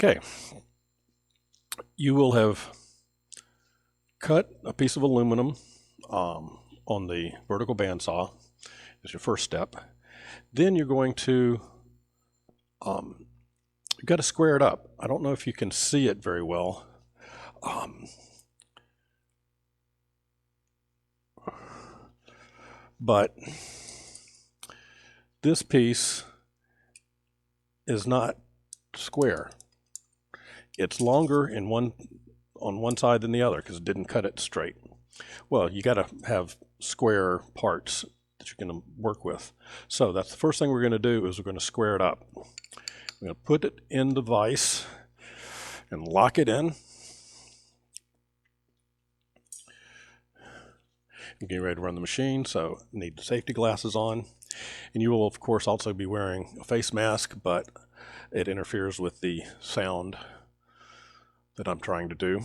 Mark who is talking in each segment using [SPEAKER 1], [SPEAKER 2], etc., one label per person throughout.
[SPEAKER 1] Okay, you will have cut a piece of aluminum on the vertical bandsaw as your first step. Then you're going to, you've got to square it up. I don't know if you can see it very well. But this piece is not square. It's longer on one side than the other because it didn't cut it straight. Well, you got to have square parts that you're going to work with. So that's the first thing we're going to do is we're going to square it up. We're going to put it in the vise and lock it in. I'm getting ready to run the machine, so I need the safety glasses on. And you will, of course, also be wearing a face mask, but it interferes with the sound that I'm trying to do.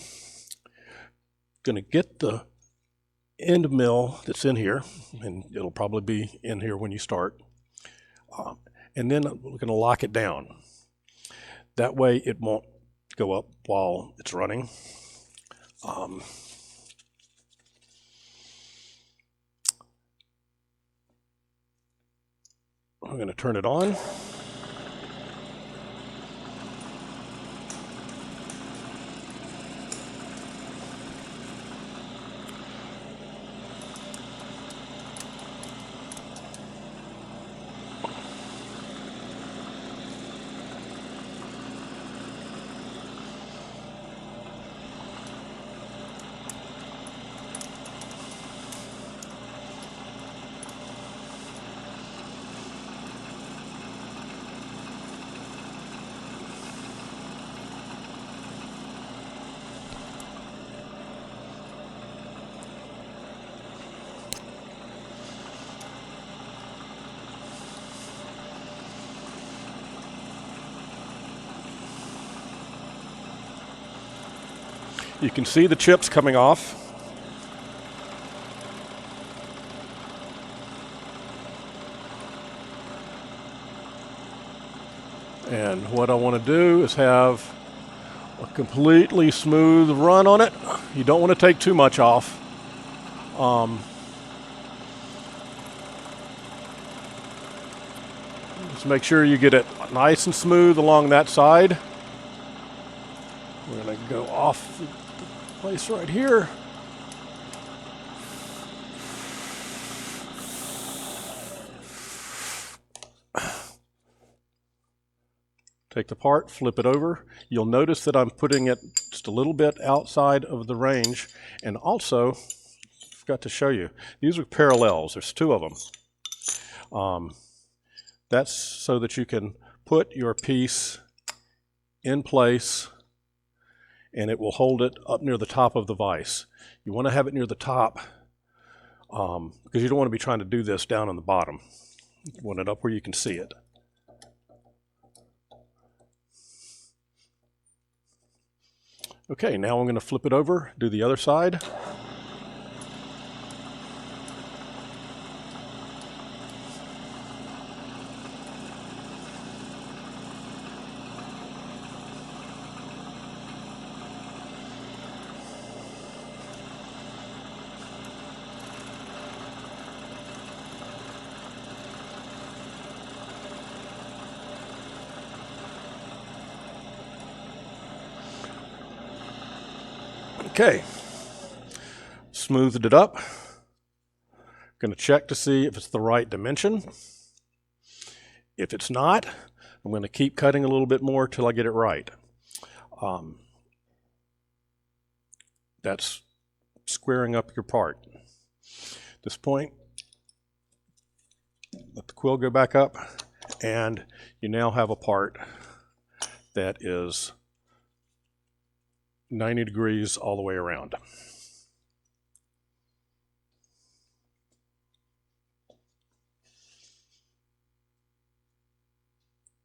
[SPEAKER 1] Going to get the end mill that's in here, and it'll probably be in here when you start. And then we're going to lock it down. That way it won't go up while it's running. I'm going to turn it on. You can see the chips coming off. And what I want to do is have a completely smooth run on it. You don't want to take too much off. Just make sure you get it nice and smooth along that side. We're going to go off the place right here. Take the part, flip it over. You'll notice that I'm putting it just a little bit outside of the range. And also, I forgot to show you, these are parallels. There's two of them. That's so that you can put your piece in place and it will hold it up near the top of the vise. You want to have it near the top because you don't want to be trying to do this down on the bottom. You want it up where you can see it. Okay, now I'm going to flip it over, do the other side. Okay, smoothed it up. Going to check to see if it's the right dimension. If it's not, I'm going to keep cutting a little bit more till I get it right. That's squaring up your part. At this point, let the quill go back up, and you now have a part that is 90 degrees all the way around.